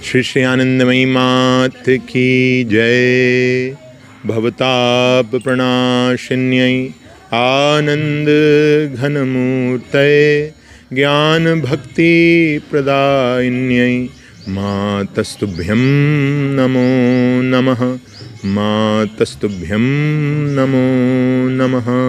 Shri Anandamayi Mat ki jai. Bhavatap pranashanyai Anand ghanamurtaye Gyan bhakti pradainyai Matastubhyam namo namaha. Matastubhyam namo namaha.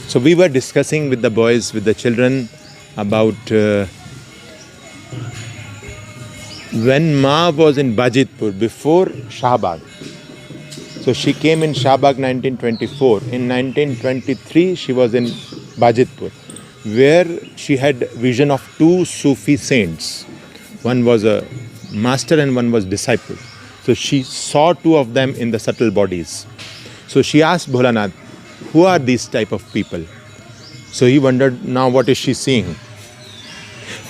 So we were discussing with the boys, with the children, about when Ma was in Bajitpur before Shahbag. So she came in Shahbag 1924. In 1923 she was in Bajitpur, where she had vision of two Sufi saints. One was a master and one was disciple. So she saw two of them in the subtle bodies. So she asked Bholanath, who are these type of people? So he wondered, now what is she seeing?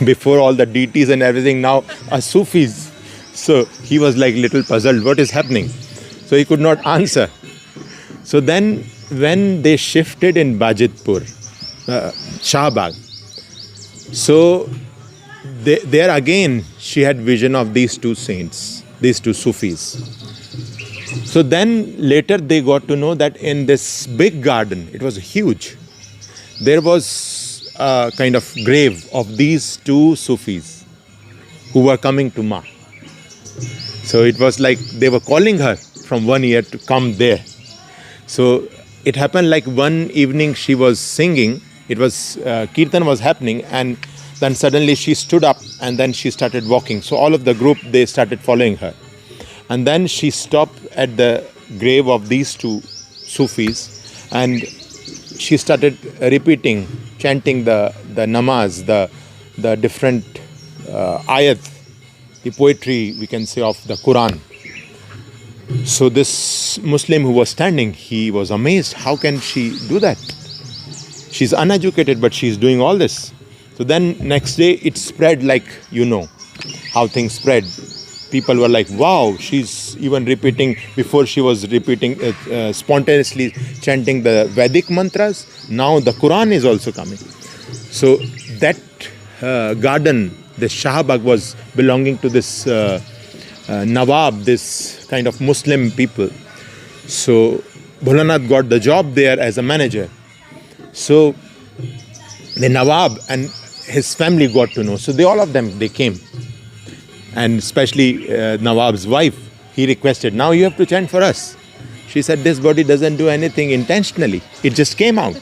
Before all the deities and everything, now are Sufis. So he was like little puzzled, what is happening? So he could not answer. So then when they shifted in Bajitpur, Shahbag, so there again she had vision of these two saints, these two Sufis. So then later they got to know that in this big garden, it was huge, there was a kind of grave of these two Sufis who were coming to Ma. So it was like they were calling her from one ear to come there. So it happened like one evening she was singing, it was Kirtan was happening, and then suddenly she stood up and then she started walking. So all of the group, they started following her. And then she stopped at the grave of these two Sufis and she started repeating, chanting the namaz, the different ayat, the poetry, we can say, of the Quran. So this Muslim who was standing, he was amazed. How can she do that? She's uneducated, but she's doing all this. So then next day it spread, like you know how things spread. People were like, wow, she's even repeating, before she was repeating, spontaneously chanting the Vedic mantras. Now the Quran is also coming. So that garden, the Shahbag, was belonging to this Nawab, this kind of Muslim people. So Bholanath got the job there as a manager. So the Nawab and his family got to know. So all of them, they came. And especially Nawab's wife, he requested, now you have to chant for us. She said, this body doesn't do anything intentionally. It just came out.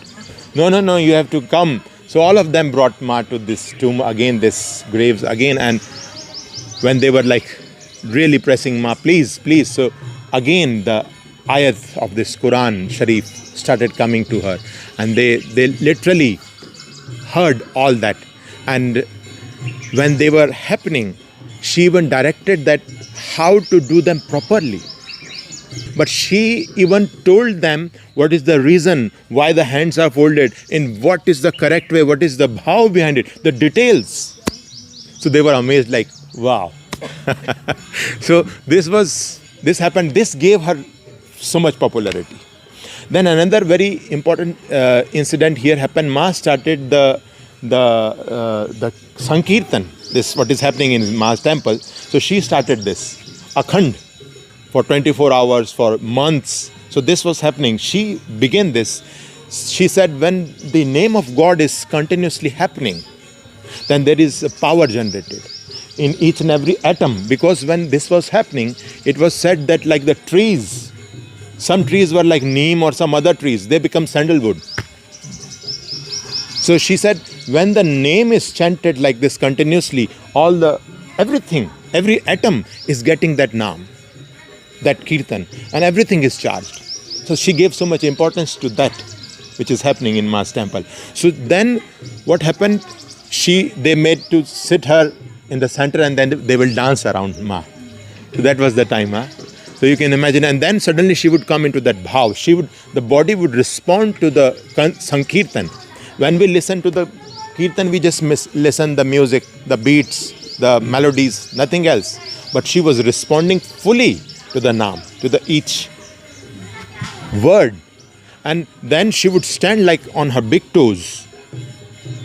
No, you have to come. So all of them brought Ma to this tomb again, this graves again. And when they were like really pressing Ma, please. So again, the ayat of this Quran Sharif started coming to her. And they literally heard all that. And when they were happening, she even directed that how to do them properly. But she even told them what is the reason why the hands are folded, in what is the correct way, what is the bhav behind it, the details. So they were amazed, like, wow. So this happened, this gave her so much popularity. Then another very important incident here happened. Ma started the Sankirtan, this what is happening in Ma's temple. So she started this Akhand for 24 hours, for months. So this was happening. She began this. She said, when the name of God is continuously happening, then there is a power generated in each and every atom. Because when this was happening, it was said that like the trees, some trees were like neem or some other trees, they become sandalwood. So she said, when the name is chanted like this continuously, everything, every atom is getting that naam, that kirtan, and everything is charged. So she gave so much importance to that, which is happening in Ma's temple. So then what happened, they made to sit her in the center and then they will dance around Ma. So that was the time. So you can imagine, and then suddenly she would come into that bhav. The body would respond to the Sankirtan. When we listen to the Kirtan, we just listen the music, the beats, the melodies, nothing else. But she was responding fully to the Naam, to the each word. And then she would stand like on her big toes.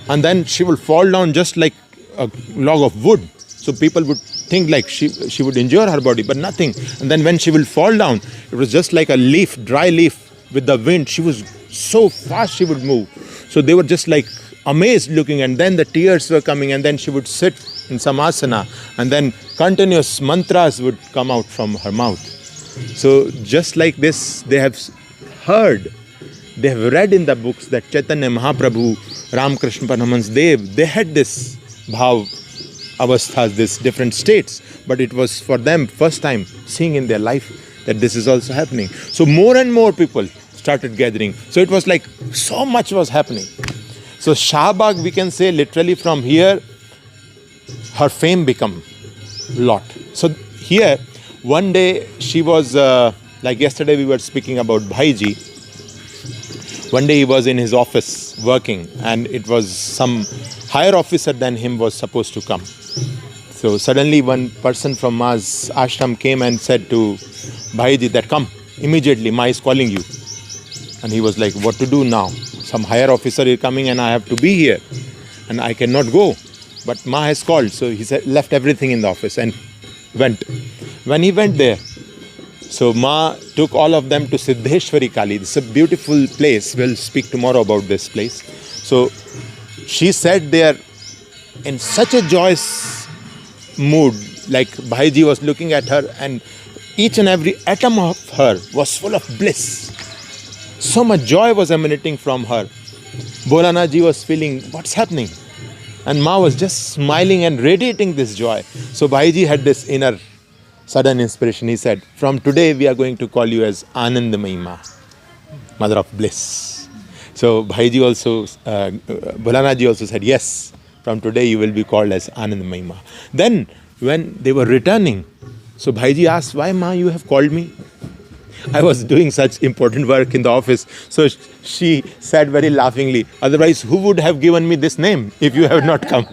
And then she would fall down just like a log of wood. So people would think like she would injure her body, but nothing. And then when she will fall down, it was just like a leaf, dry leaf with the wind. She was so fast she would move. So they were just like amazed looking, and then the tears were coming, and then she would sit in samasana, and then continuous mantras would come out from her mouth. So just like this, they have heard, they have read in the books that Chaitanya Mahaprabhu, Ramakrishna Paramahans Dev, they had this bhav avasthas, these different states, but it was for them first time seeing in their life that this is also happening. So more and more people started gathering. So it was like so much was happening. So Shahbag, we can say literally from here, her fame become lot. So here, one day she was, like yesterday we were speaking about Bhaiji. One day he was in his office working, and it was some higher officer than him was supposed to come. So suddenly one person from Ma's ashram came and said to Bhaiji that come immediately, Ma is calling you. And he was like, what to do now? Some higher officer is coming and I have to be here and I cannot go. But Ma has called. So he said, left everything in the office and went. When he went there, so Ma took all of them to Siddheshwari Kali. This is a beautiful place. We'll speak tomorrow about this place. So she sat there in such a joyous mood, like Bhaiji was looking at her, and each and every atom of her was full of bliss. So much joy was emanating from her. Bolana ji was feeling, what's happening? And Ma was just smiling and radiating this joy. So Bhaiji had this inner sudden inspiration. He said, from today we are going to call you as Anandamayi Ma, mother of bliss. So Bhaiji also, Bolana ji also said, yes, from today you will be called as Anandamayi Ma. Then when they were returning, so Bhaiji asked, why Ma you have called me? I was doing such important work in the office. So she said very laughingly, otherwise who would have given me this name if you have not come?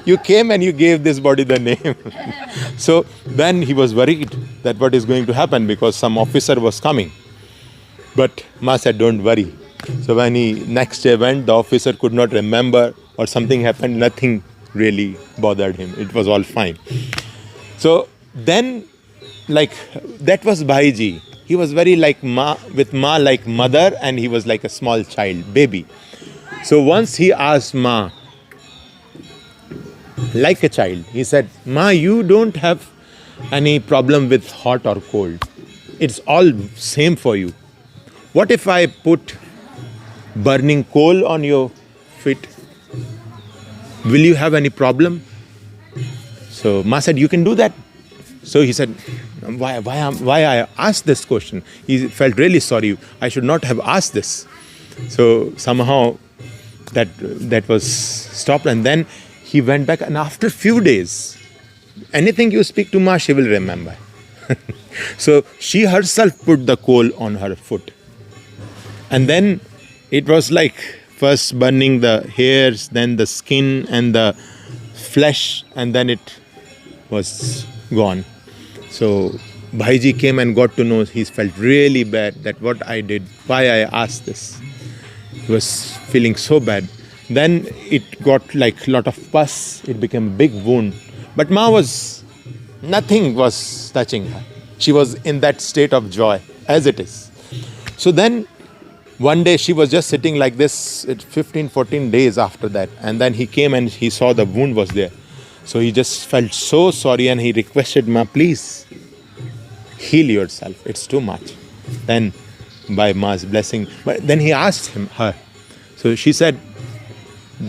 You came and you gave this body the name. So then he was worried that what is going to happen because some officer was coming. But Ma said, don't worry. So when he next day went, the officer could not remember or something happened, nothing really bothered him. It was all fine. So then, like, that was Bhaiji. He was very like Ma, with Ma like mother, and he was like a small child, baby. So once he asked Ma, like a child, he said, Ma, you don't have any problem with hot or cold. It's all same for you. What if I put burning coal on your feet? Will you have any problem? So Ma said, you can do that. So he said, why I asked this question? He felt really sorry. I should not have asked this. So somehow that was stopped, and then he went back, and after few days, anything you speak to Ma, she will remember. So she herself put the coal on her foot. And then it was like first burning the hairs, then the skin and the flesh, and then it was gone. So Bhaiji came and got to know, he felt really bad that what I did, why I asked this. He was feeling so bad. Then it got like lot of pus, it became a big wound. But Ma was, nothing was touching her. She was in that state of joy, as it is. So then one day she was just sitting like this, 15, 14 days after that. And then he came and he saw the wound was there. So he just felt so sorry and he requested, Ma, please heal yourself. It's too much. Then by Ma's blessing, but then he asked her. So she said,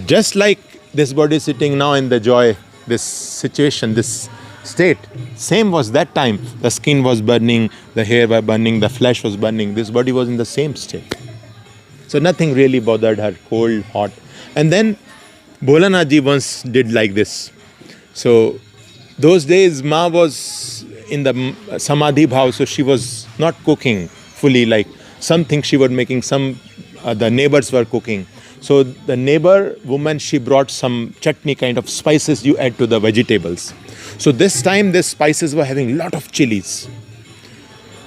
just like this body sitting now in the joy, this situation, this state, same was that time. The skin was burning, the hair was burning, the flesh was burning. This body was in the same state. So nothing really bothered her, cold, hot. And then Bolana ji once did like this. So those days Ma was in the Samadhi Bhav, so she was not cooking fully, like something she was making, some the neighbors were cooking. So the neighbor woman, she brought some chutney kind of spices you add to the vegetables. So this time the spices were having a lot of chilies.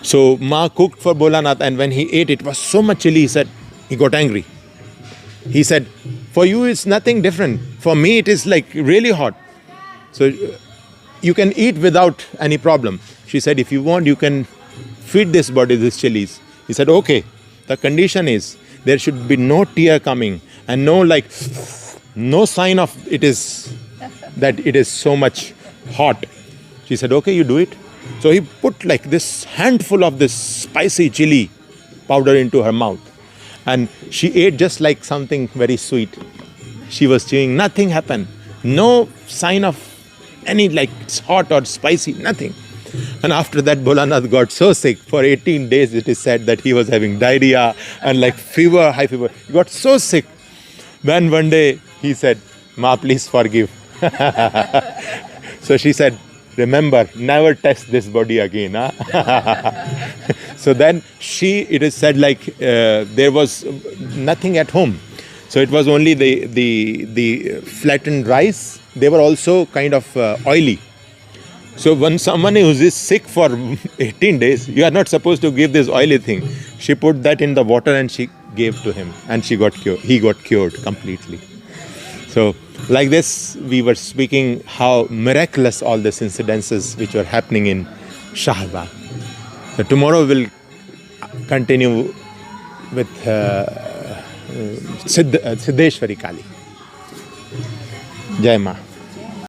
So Ma cooked for Bolanath, and when he ate, it was so much chili, he said, he got angry. He said, for you it's nothing different. For me it is like really hot. So you can eat without any problem. She said, if you want, you can feed this body this chilies. He said, okay. The condition is there should be no tear coming and no sign of it is that it is so much hot. She said, okay, you do it. So he put like this handful of this spicy chili powder into her mouth. And she ate just like something very sweet. She was chewing, nothing happened. No sign of any like it's hot or spicy, nothing. And after that, Bolanath got so sick. For 18 days, it is said that he was having diarrhea and like fever, high fever. He got so sick. Then one day, he said, Ma, please forgive. So she said, remember, never test this body again. Huh? So then it is said like there was nothing at home. So it was only the flattened rice. They were also kind of oily. So when someone who is sick for 18 days, you are not supposed to give this oily thing. She put that in the water and she gave to him, and he got cured completely. So like this, we were speaking how miraculous all these incidences which were happening in Shahbag. So tomorrow we'll continue with Siddheshwari Kali. Jai Ma.